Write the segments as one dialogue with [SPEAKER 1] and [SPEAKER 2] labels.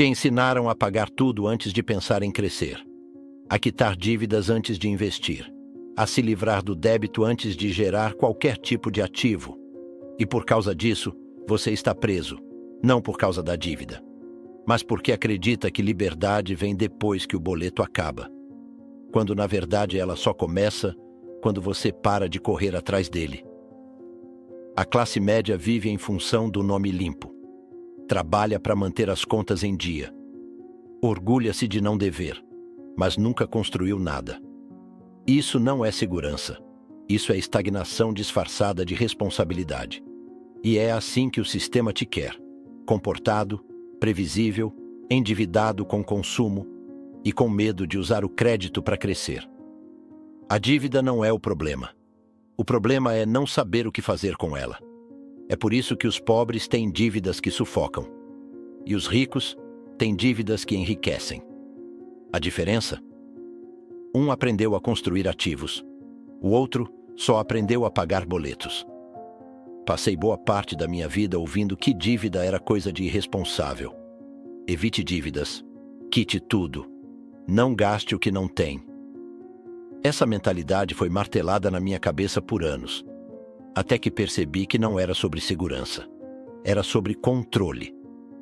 [SPEAKER 1] Te ensinaram a pagar tudo antes de pensar em crescer, a quitar dívidas antes de investir, a se livrar do débito antes de gerar qualquer tipo de ativo. E por causa disso, você está preso, não por causa da dívida, mas porque acredita que liberdade vem depois que o boleto acaba, quando na verdade ela só começa quando você para de correr atrás dele. A classe média vive em função do nome limpo. Trabalha para manter as contas em dia. Orgulha-se de não dever, mas nunca construiu nada. Isso não é segurança. Isso é estagnação disfarçada de responsabilidade. E é assim que o sistema te quer: comportado, previsível, endividado com consumo e com medo de usar o crédito para crescer. A dívida não é o problema. O problema é não saber o que fazer com ela. É por isso que os pobres têm dívidas que sufocam. E os ricos têm dívidas que enriquecem. A diferença? Um aprendeu a construir ativos. O outro só aprendeu a pagar boletos. Passei boa parte da minha vida ouvindo que dívida era coisa de irresponsável. Evite dívidas. Quite tudo. Não gaste o que não tem. Essa mentalidade foi martelada na minha cabeça por anos, até que percebi que não era sobre segurança. Era sobre controle.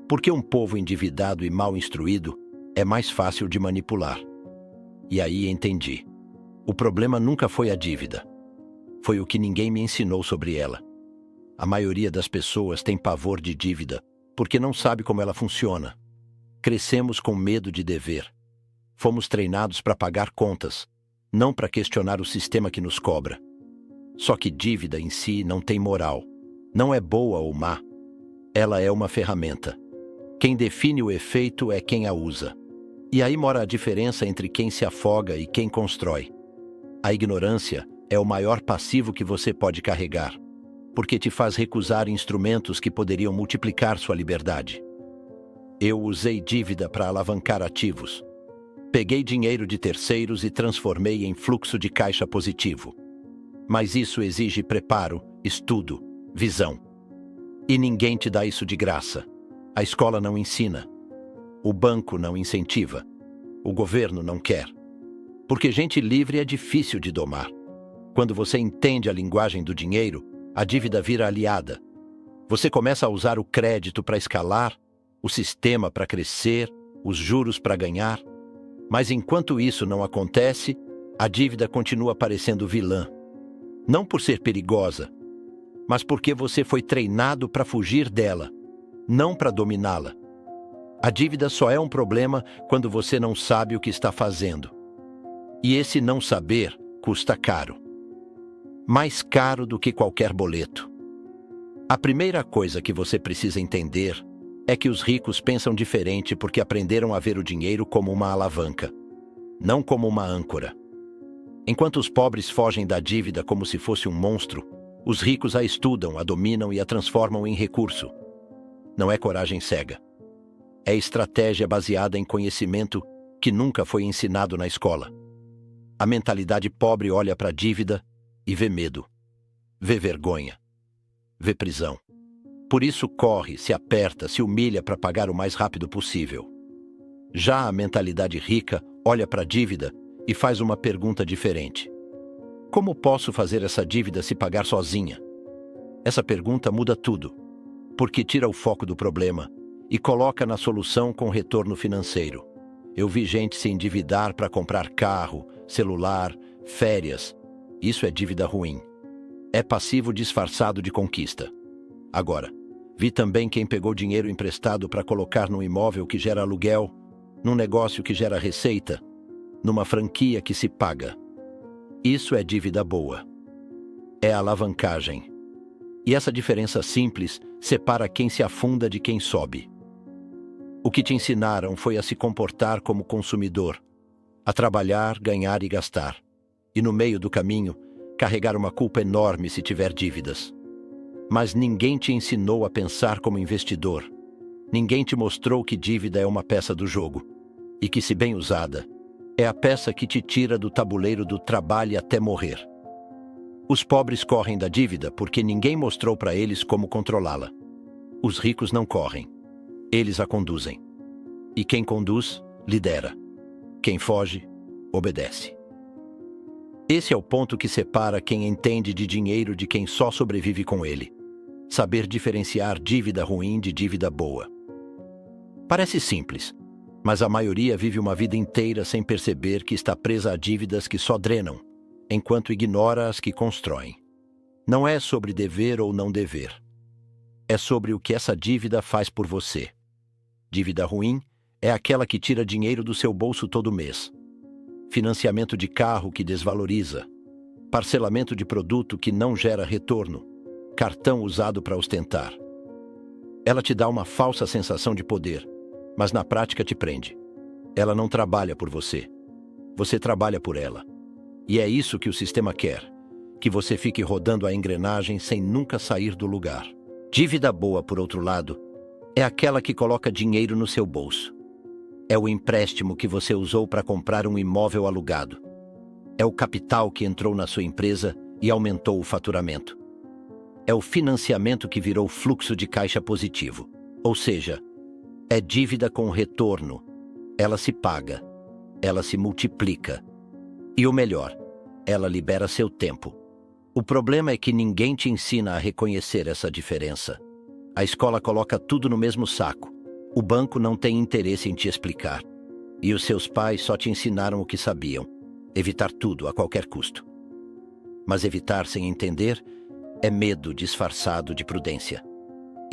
[SPEAKER 1] Porque um povo endividado e mal instruído é mais fácil de manipular. E aí entendi. O problema nunca foi a dívida. Foi o que ninguém me ensinou sobre ela. A maioria das pessoas tem pavor de dívida porque não sabe como ela funciona. Crescemos com medo de dever. Fomos treinados para pagar contas, não para questionar o sistema que nos cobra. Só que dívida em si não tem moral. Não é boa ou má. Ela é uma ferramenta. Quem define o efeito é quem a usa. E aí mora a diferença entre quem se afoga e quem constrói. A ignorância é o maior passivo que você pode carregar, porque te faz recusar instrumentos que poderiam multiplicar sua liberdade. Eu usei dívida para alavancar ativos. Peguei dinheiro de terceiros e transformei em fluxo de caixa positivo. Mas isso exige preparo, estudo, visão. E ninguém te dá isso de graça. A escola não ensina. O banco não incentiva. O governo não quer. Porque gente livre é difícil de domar. Quando você entende a linguagem do dinheiro, a dívida vira aliada. Você começa a usar o crédito para escalar, o sistema para crescer, os juros para ganhar. Mas enquanto isso não acontece, a dívida continua parecendo vilã. Não por ser perigosa, mas porque você foi treinado para fugir dela, não para dominá-la. A dívida só é um problema quando você não sabe o que está fazendo. E esse não saber custa caro. Mais caro do que qualquer boleto. A primeira coisa que você precisa entender é que os ricos pensam diferente porque aprenderam a ver o dinheiro como uma alavanca, não como uma âncora. Enquanto os pobres fogem da dívida como se fosse um monstro, os ricos a estudam, a dominam e a transformam em recurso. Não é coragem cega. É estratégia baseada em conhecimento que nunca foi ensinado na escola. A mentalidade pobre olha para a dívida e vê medo, vê vergonha, vê prisão. Por isso corre, se aperta, se humilha para pagar o mais rápido possível. Já a mentalidade rica olha para a dívida e faz uma pergunta diferente. Como posso fazer essa dívida se pagar sozinha? Essa pergunta muda tudo, porque tira o foco do problema e coloca na solução com retorno financeiro. Eu vi gente se endividar para comprar carro, celular, férias. Isso é dívida ruim. É passivo disfarçado de conquista. Agora, vi também quem pegou dinheiro emprestado para colocar num imóvel que gera aluguel, num negócio que gera receita, numa franquia que se paga. Isso é dívida boa. É alavancagem. E essa diferença simples separa quem se afunda de quem sobe. O que te ensinaram foi a se comportar como consumidor, a trabalhar, ganhar e gastar. E no meio do caminho, carregar uma culpa enorme se tiver dívidas. Mas ninguém te ensinou a pensar como investidor. Ninguém te mostrou que dívida é uma peça do jogo. E que, se bem usada, é a peça que te tira do tabuleiro do trabalho até morrer. Os pobres correm da dívida porque ninguém mostrou para eles como controlá-la. Os ricos não correm. Eles a conduzem. E quem conduz, lidera. Quem foge, obedece. Esse é o ponto que separa quem entende de dinheiro de quem só sobrevive com ele. Saber diferenciar dívida ruim de dívida boa. Parece simples, mas a maioria vive uma vida inteira sem perceber que está presa a dívidas que só drenam, enquanto ignora as que constroem. Não é sobre dever ou não dever. É sobre o que essa dívida faz por você. Dívida ruim é aquela que tira dinheiro do seu bolso todo mês. Financiamento de carro que desvaloriza. Parcelamento de produto que não gera retorno. Cartão usado para ostentar. Ela te dá uma falsa sensação de poder, mas na prática te prende. Ela não trabalha por você. Você trabalha por ela. E é isso que o sistema quer, que você fique rodando a engrenagem sem nunca sair do lugar. Dívida boa, por outro lado, é aquela que coloca dinheiro no seu bolso. É o empréstimo que você usou para comprar um imóvel alugado. É o capital que entrou na sua empresa e aumentou o faturamento. É o financiamento que virou fluxo de caixa positivo. Ou seja, é dívida com retorno. Ela se paga. Ela se multiplica. E o melhor, ela libera seu tempo. O problema é que ninguém te ensina a reconhecer essa diferença. A escola coloca tudo no mesmo saco. O banco não tem interesse em te explicar. E os seus pais só te ensinaram o que sabiam. Evitar tudo a qualquer custo. Mas evitar sem entender é medo disfarçado de prudência.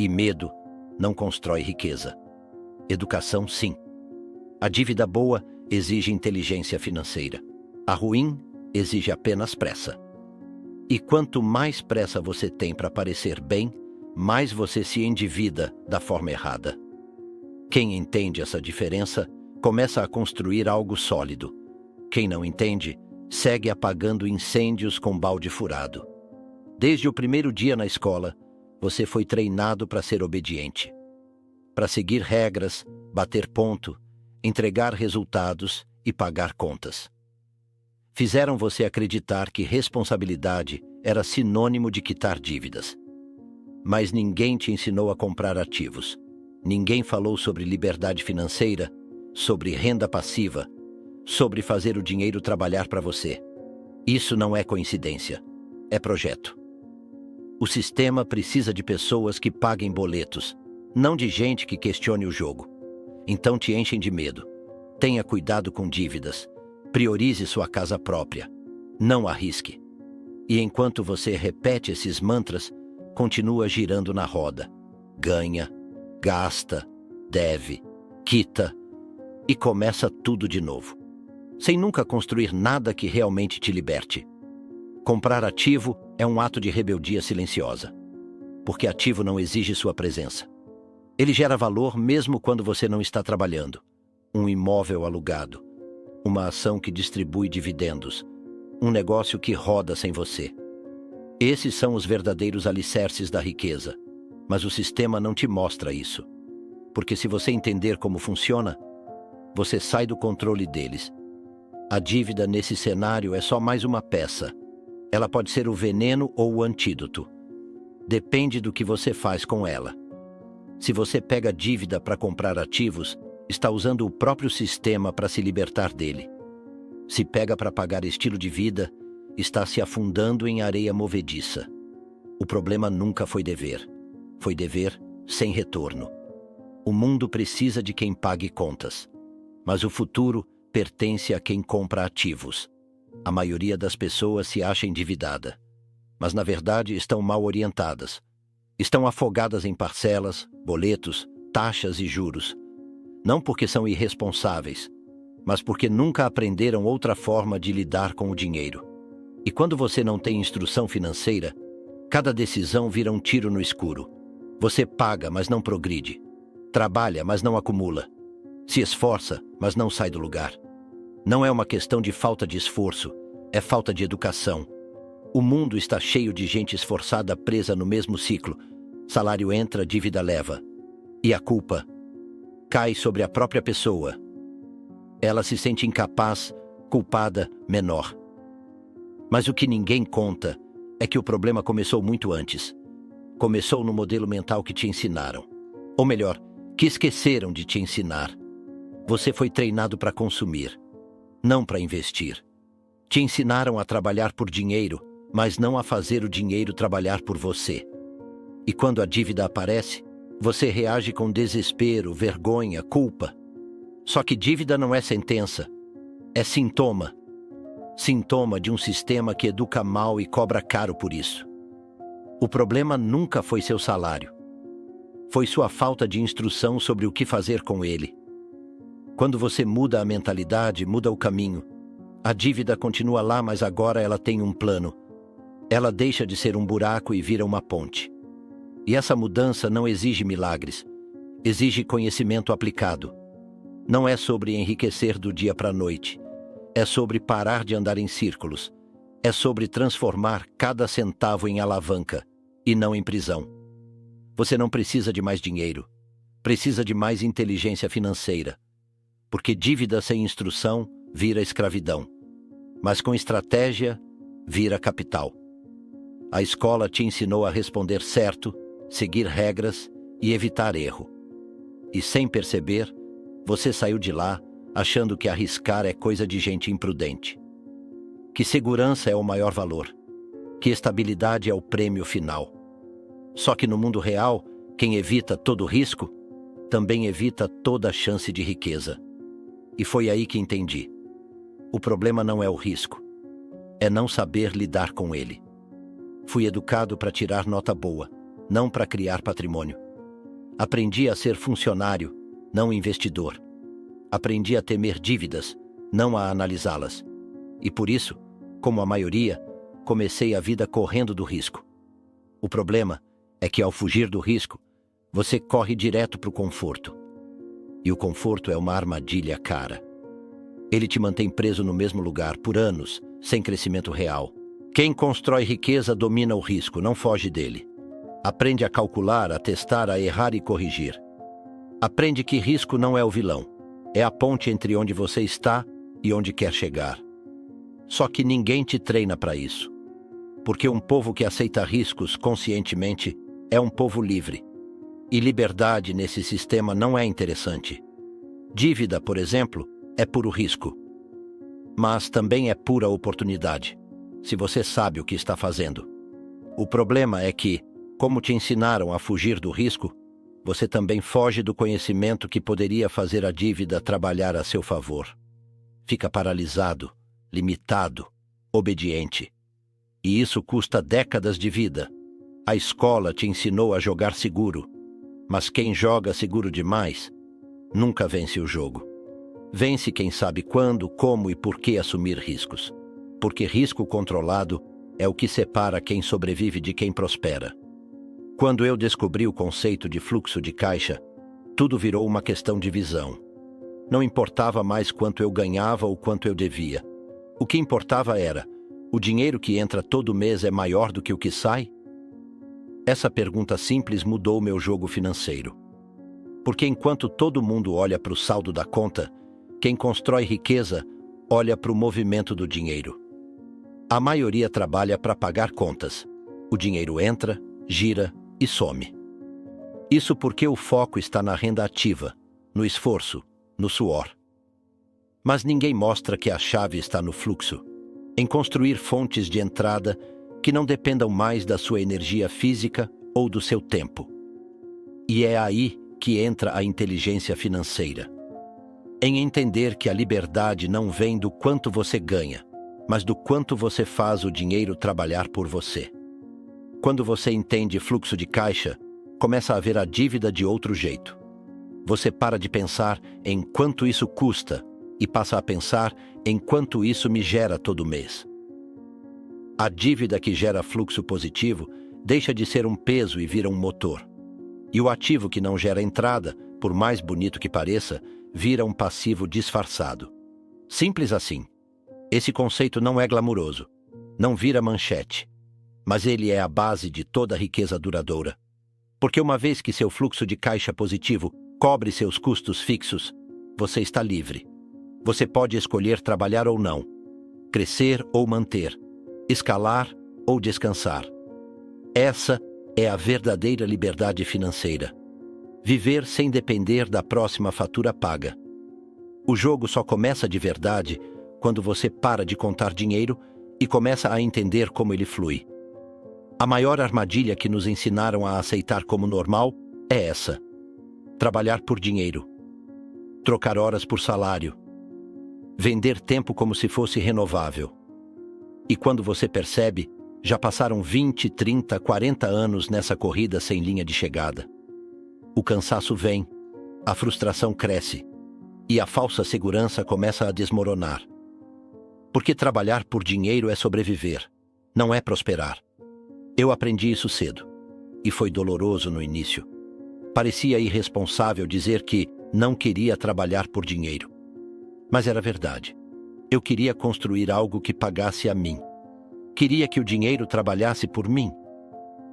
[SPEAKER 1] E medo não constrói riqueza. Educação, sim. A dívida boa exige inteligência financeira. A ruim exige apenas pressa. E quanto mais pressa você tem para parecer bem, mais você se endivida da forma errada. Quem entende essa diferença começa a construir algo sólido. Quem não entende, segue apagando incêndios com balde furado. Desde o primeiro dia na escola, você foi treinado para ser obediente. Para seguir regras, bater ponto, entregar resultados e pagar contas. Fizeram você acreditar que responsabilidade era sinônimo de quitar dívidas. Mas ninguém te ensinou a comprar ativos. Ninguém falou sobre liberdade financeira, sobre renda passiva, sobre fazer o dinheiro trabalhar para você. Isso não é coincidência, é projeto. O sistema precisa de pessoas que paguem boletos, não de gente que questione o jogo. Então te enchem de medo. Tenha cuidado com dívidas. Priorize sua casa própria. Não arrisque. E enquanto você repete esses mantras, continua girando na roda. Ganha, gasta, deve, quita e começa tudo de novo. Sem nunca construir nada que realmente te liberte. Comprar ativo é um ato de rebeldia silenciosa. Porque ativo não exige sua presença. Ele gera valor mesmo quando você não está trabalhando. Um imóvel alugado. Uma ação que distribui dividendos. Um negócio que roda sem você. Esses são os verdadeiros alicerces da riqueza. Mas o sistema não te mostra isso. Porque se você entender como funciona, você sai do controle deles. A dívida nesse cenário é só mais uma peça. Ela pode ser o veneno ou o antídoto. Depende do que você faz com ela. Se você pega dívida para comprar ativos, está usando o próprio sistema para se libertar dele. Se pega para pagar estilo de vida, está se afundando em areia movediça. O problema nunca foi dever. Foi dever sem retorno. O mundo precisa de quem pague contas. Mas o futuro pertence a quem compra ativos. A maioria das pessoas se acha endividada. Mas, na verdade, estão mal orientadas. Estão afogadas em parcelas, boletos, taxas e juros. Não porque são irresponsáveis, mas porque nunca aprenderam outra forma de lidar com o dinheiro. E quando você não tem instrução financeira, cada decisão vira um tiro no escuro. Você paga, mas não progride. Trabalha, mas não acumula. Se esforça, mas não sai do lugar. Não é uma questão de falta de esforço, é falta de educação. O mundo está cheio de gente esforçada presa no mesmo ciclo. Salário entra, dívida leva. E a culpa cai sobre a própria pessoa. Ela se sente incapaz, culpada, menor. Mas o que ninguém conta é que o problema começou muito antes. Começou no modelo mental que te ensinaram. Ou melhor, que esqueceram de te ensinar. Você foi treinado para consumir, não para investir. Te ensinaram a trabalhar por dinheiro, mas não a fazer o dinheiro trabalhar por você. E quando a dívida aparece, você reage com desespero, vergonha, culpa. Só que dívida não é sentença, é sintoma. Sintoma de um sistema que educa mal e cobra caro por isso. O problema nunca foi seu salário. Foi sua falta de instrução sobre o que fazer com ele. Quando você muda a mentalidade, muda o caminho. A dívida continua lá, mas agora ela tem um plano. Ela deixa de ser um buraco e vira uma ponte. E essa mudança não exige milagres. Exige conhecimento aplicado. Não é sobre enriquecer do dia para a noite. É sobre parar de andar em círculos. É sobre transformar cada centavo em alavanca e não em prisão. Você não precisa de mais dinheiro. Precisa de mais inteligência financeira. Porque dívida sem instrução vira escravidão. Mas com estratégia, vira capital. A escola te ensinou a responder certo, seguir regras e evitar erro. E sem perceber, você saiu de lá achando que arriscar é coisa de gente imprudente. Que segurança é o maior valor. Que estabilidade é o prêmio final. Só que no mundo real, quem evita todo risco, também evita toda chance de riqueza. E foi aí que entendi. O problema não é o risco. É não saber lidar com ele. Fui educado para tirar nota boa, não para criar patrimônio. Aprendi a ser funcionário, não investidor. Aprendi a temer dívidas, não a analisá-las. E por isso, como a maioria, comecei a vida correndo do risco. O problema é que ao fugir do risco, você corre direto para o conforto. E o conforto é uma armadilha cara. Ele te mantém preso no mesmo lugar por anos, sem crescimento real. Quem constrói riqueza domina o risco, não foge dele. Aprende a calcular, a testar, a errar e corrigir. Aprende que risco não é o vilão. É a ponte entre onde você está e onde quer chegar. Só que ninguém te treina para isso. Porque um povo que aceita riscos conscientemente é um povo livre. E liberdade nesse sistema não é interessante. Dívida, por exemplo, é puro risco. Mas também é pura oportunidade, se você sabe o que está fazendo. O problema é que, como te ensinaram a fugir do risco, você também foge do conhecimento que poderia fazer a dívida trabalhar a seu favor. Fica paralisado, limitado, obediente. E isso custa décadas de vida. A escola te ensinou a jogar seguro, mas quem joga seguro demais nunca vence o jogo. Vence quem sabe quando, como e por que assumir riscos. Porque risco controlado é o que separa quem sobrevive de quem prospera. Quando eu descobri o conceito de fluxo de caixa, tudo virou uma questão de visão. Não importava mais quanto eu ganhava ou quanto eu devia. O que importava era: o dinheiro que entra todo mês é maior do que o que sai? Essa pergunta simples mudou meu jogo financeiro. Porque enquanto todo mundo olha para o saldo da conta, quem constrói riqueza olha para o movimento do dinheiro. A maioria trabalha para pagar contas. O dinheiro entra, gira e some. Isso porque o foco está na renda ativa, no esforço, no suor. Mas ninguém mostra que a chave está no fluxo, em construir fontes de entrada que não dependam mais da sua energia física ou do seu tempo. E é aí que entra a inteligência financeira. Em entender que a liberdade não vem do quanto você ganha, mas do quanto você faz o dinheiro trabalhar por você. Quando você entende fluxo de caixa, começa a ver a dívida de outro jeito. Você para de pensar em quanto isso custa e passa a pensar em quanto isso me gera todo mês. A dívida que gera fluxo positivo deixa de ser um peso e vira um motor. E o ativo que não gera entrada, por mais bonito que pareça, vira um passivo disfarçado. Simples assim. Esse conceito não é glamuroso, não vira manchete, mas ele é a base de toda a riqueza duradoura. Porque uma vez que seu fluxo de caixa positivo cobre seus custos fixos, você está livre. Você pode escolher trabalhar ou não, crescer ou manter, escalar ou descansar. Essa é a verdadeira liberdade financeira. Viver sem depender da próxima fatura paga. O jogo só começa de verdade quando você para de contar dinheiro e começa a entender como ele flui. A maior armadilha que nos ensinaram a aceitar como normal é essa: trabalhar por dinheiro, trocar horas por salário, vender tempo como se fosse renovável. E quando você percebe, já passaram 20, 30, 40 anos nessa corrida sem linha de chegada. O cansaço vem, a frustração cresce e a falsa segurança começa a desmoronar. Porque trabalhar por dinheiro é sobreviver, não é prosperar. Eu aprendi isso cedo, e foi doloroso no início. Parecia irresponsável dizer que não queria trabalhar por dinheiro. Mas era verdade. Eu queria construir algo que pagasse a mim. Queria que o dinheiro trabalhasse por mim.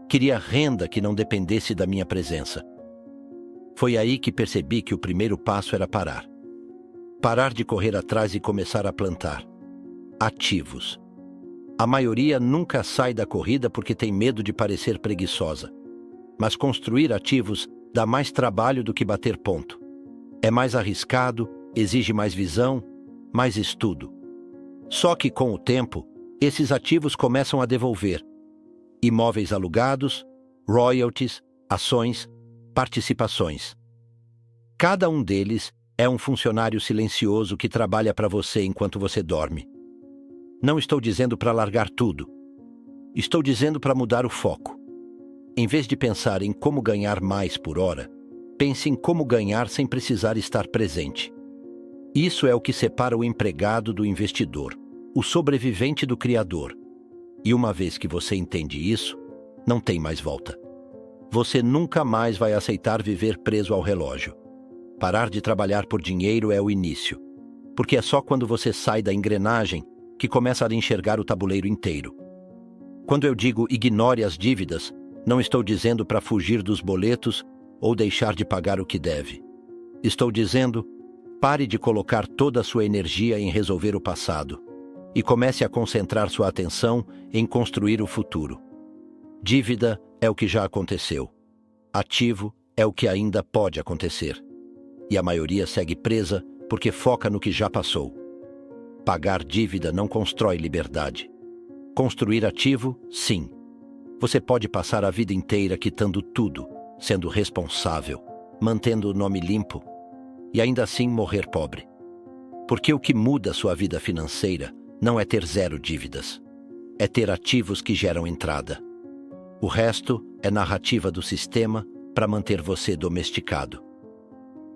[SPEAKER 1] Queria renda que não dependesse da minha presença. Foi aí que percebi que o primeiro passo era parar. Parar de correr atrás e começar a plantar ativos. A maioria nunca sai da corrida porque tem medo de parecer preguiçosa. Mas construir ativos dá mais trabalho do que bater ponto. É mais arriscado, exige mais visão, mais estudo. Só que com o tempo, esses ativos começam a devolver. Imóveis alugados, royalties, ações, participações. Cada um deles é um funcionário silencioso que trabalha para você enquanto você dorme. Não estou dizendo para largar tudo. Estou dizendo para mudar o foco. Em vez de pensar em como ganhar mais por hora, pense em como ganhar sem precisar estar presente. Isso é o que separa o empregado do investidor, o sobrevivente do criador. E uma vez que você entende isso, não tem mais volta. Você nunca mais vai aceitar viver preso ao relógio. Parar de trabalhar por dinheiro é o início, porque é só quando você sai da engrenagem que começa a enxergar o tabuleiro inteiro. Quando eu digo ignore as dívidas, não estou dizendo para fugir dos boletos ou deixar de pagar o que deve. Estou dizendo, pare de colocar toda a sua energia em resolver o passado e comece a concentrar sua atenção em construir o futuro. Dívida é o que já aconteceu. Ativo é o que ainda pode acontecer. E a maioria segue presa porque foca no que já passou. Pagar dívida não constrói liberdade. Construir ativo, sim. Você pode passar a vida inteira quitando tudo, sendo responsável, mantendo o nome limpo e ainda assim morrer pobre. Porque o que muda sua vida financeira não é ter zero dívidas. É ter ativos que geram entrada. O resto é narrativa do sistema para manter você domesticado.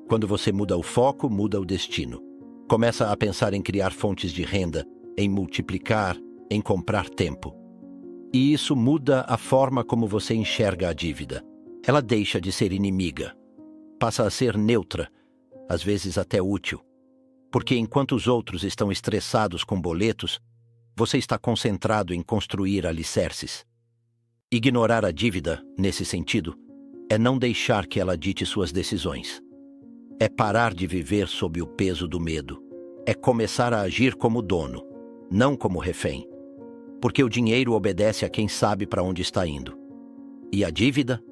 [SPEAKER 1] Quando você muda o foco, muda o destino. Começa a pensar em criar fontes de renda, em multiplicar, em comprar tempo. E isso muda a forma como você enxerga a dívida. Ela deixa de ser inimiga. Passa a ser neutra, às vezes até útil. Porque enquanto os outros estão estressados com boletos, você está concentrado em construir alicerces. Ignorar a dívida, nesse sentido, é não deixar que ela dite suas decisões. É parar de viver sob o peso do medo. É começar a agir como dono, não como refém. Porque o dinheiro obedece a quem sabe para onde está indo. E a dívida?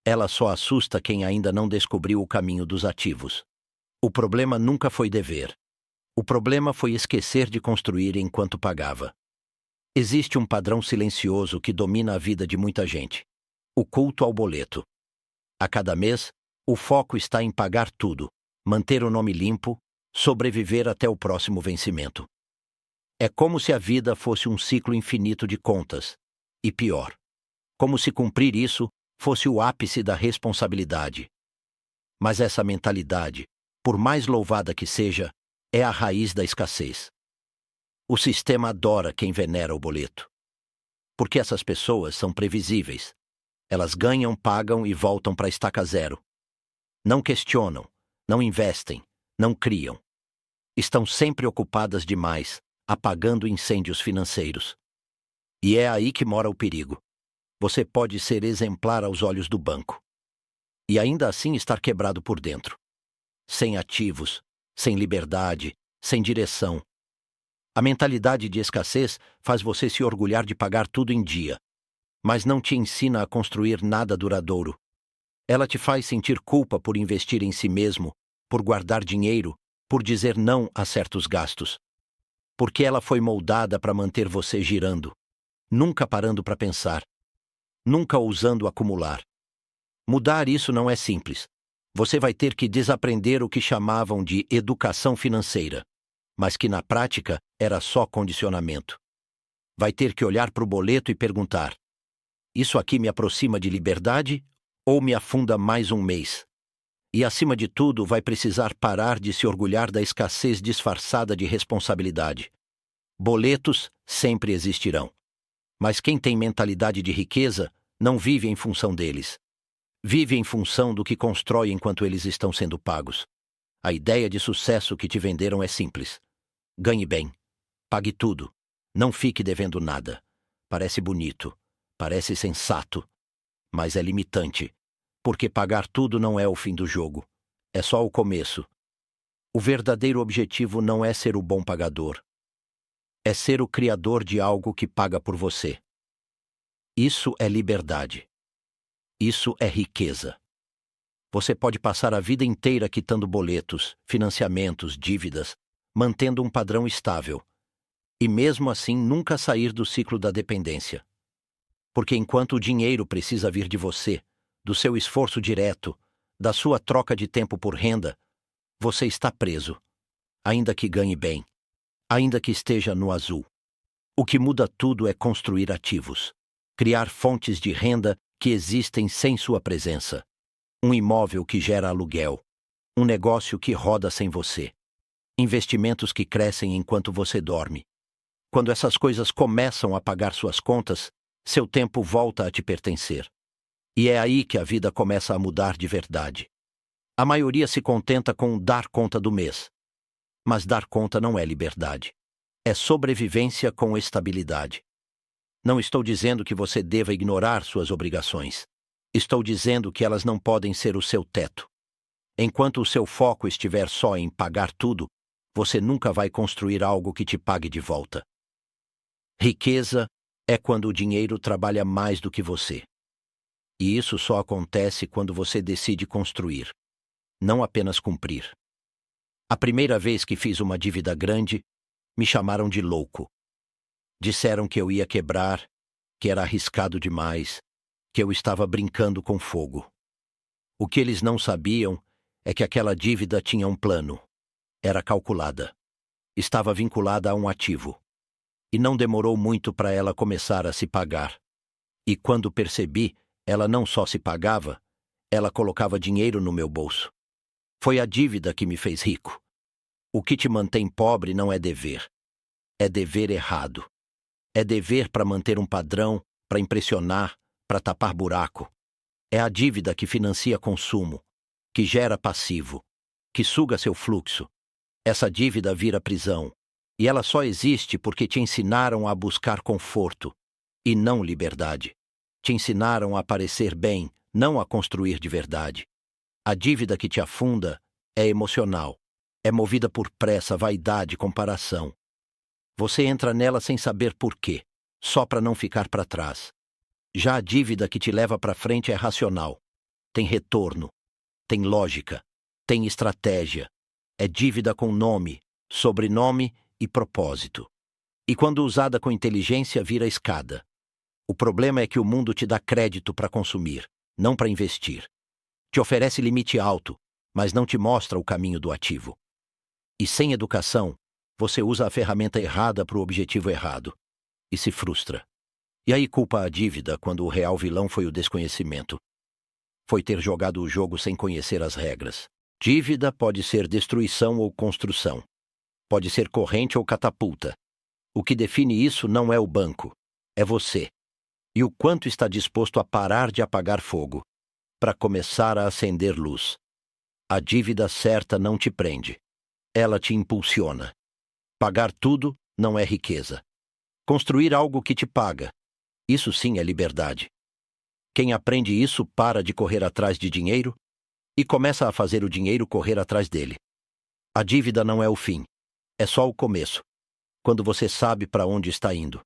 [SPEAKER 1] Ela só assusta quem ainda não descobriu o caminho dos ativos. O problema nunca foi dever. O problema foi esquecer de construir enquanto pagava. Existe um padrão silencioso que domina a vida de muita gente: o culto ao boleto. A cada mês, o foco está em pagar tudo, manter o nome limpo, sobreviver até o próximo vencimento. É como se a vida fosse um ciclo infinito de contas. E pior, como se cumprir isso fosse o ápice da responsabilidade. Mas essa mentalidade, por mais louvada que seja, é a raiz da escassez. O sistema adora quem venera o boleto. Porque essas pessoas são previsíveis. Elas ganham, pagam e voltam para a estaca zero. Não questionam, não investem, não criam. Estão sempre ocupadas demais, apagando incêndios financeiros. E é aí que mora o perigo. Você pode ser exemplar aos olhos do banco. E ainda assim estar quebrado por dentro. Sem ativos, sem liberdade, sem direção. A mentalidade de escassez faz você se orgulhar de pagar tudo em dia, mas não te ensina a construir nada duradouro. Ela te faz sentir culpa por investir em si mesmo, por guardar dinheiro, por dizer não a certos gastos, porque ela foi moldada para manter você girando, nunca parando para pensar, nunca ousando acumular. Mudar isso não é simples. Você vai ter que desaprender o que chamavam de educação financeira, mas que na prática era só condicionamento. Vai ter que olhar para o boleto e perguntar: isso aqui me aproxima de liberdade ou me afunda mais um mês? E, acima de tudo, vai precisar parar de se orgulhar da escassez disfarçada de responsabilidade. Boletos sempre existirão. Mas quem tem mentalidade de riqueza não vive em função deles. Vive em função do que constrói enquanto eles estão sendo pagos. A ideia de sucesso que te venderam é simples. Ganhe bem. Pague tudo. Não fique devendo nada. Parece bonito. Parece sensato. Mas é limitante. Porque pagar tudo não é o fim do jogo. É só o começo. O verdadeiro objetivo não é ser o bom pagador. É ser o criador de algo que paga por você. Isso é liberdade. Isso é riqueza. Você pode passar a vida inteira quitando boletos, financiamentos, dívidas, mantendo um padrão estável, e mesmo assim nunca sair do ciclo da dependência. Porque enquanto o dinheiro precisa vir de você, do seu esforço direto, da sua troca de tempo por renda, você está preso, ainda que ganhe bem, ainda que esteja no azul. O que muda tudo é construir ativos, criar fontes de renda que existem sem sua presença. Um imóvel que gera aluguel, um negócio que roda sem você, investimentos que crescem enquanto você dorme. Quando essas coisas começam a pagar suas contas, seu tempo volta a te pertencer. E é aí que a vida começa a mudar de verdade. A maioria se contenta com dar conta do mês. Mas dar conta não é liberdade. É sobrevivência com estabilidade. Não estou dizendo que você deva ignorar suas obrigações. Estou dizendo que elas não podem ser o seu teto. Enquanto o seu foco estiver só em pagar tudo, você nunca vai construir algo que te pague de volta. Riqueza é quando o dinheiro trabalha mais do que você. E isso só acontece quando você decide construir, não apenas cumprir. A primeira vez que fiz uma dívida grande, me chamaram de louco. Disseram que eu ia quebrar, que era arriscado demais, que eu estava brincando com fogo. O que eles não sabiam é que aquela dívida tinha um plano. Era calculada. Estava vinculada a um ativo. E não demorou muito para ela começar a se pagar. E quando percebi, ela não só se pagava, ela colocava dinheiro no meu bolso. Foi a dívida que me fez rico. O que te mantém pobre não é dever. É dever errado. É dever para manter um padrão, para impressionar, para tapar buraco. É a dívida que financia consumo, que gera passivo, que suga seu fluxo. Essa dívida vira prisão. E ela só existe porque te ensinaram a buscar conforto, e não liberdade. Te ensinaram a parecer bem, não a construir de verdade. A dívida que te afunda é emocional. É movida por pressa, vaidade, comparação. Você entra nela sem saber por quê, só para não ficar para trás. Já a dívida que te leva para frente é racional. Tem retorno, tem lógica, tem estratégia. É dívida com nome, sobrenome e propósito. E quando usada com inteligência, vira escada. O problema é que o mundo te dá crédito para consumir, não para investir. Te oferece limite alto, mas não te mostra o caminho do ativo. E sem educação, você usa a ferramenta errada para o objetivo errado. E se frustra. E aí culpa a dívida quando o real vilão foi o desconhecimento. Foi ter jogado o jogo sem conhecer as regras. Dívida pode ser destruição ou construção. Pode ser corrente ou catapulta. O que define isso não é o banco, é você. E o quanto está disposto a parar de apagar fogo, para começar a acender luz. A dívida certa não te prende. Ela te impulsiona. Pagar tudo não é riqueza. Construir algo que te paga, isso sim é liberdade. Quem aprende isso para de correr atrás de dinheiro e começa a fazer o dinheiro correr atrás dele. A dívida não é o fim, é só o começo, quando você sabe para onde está indo.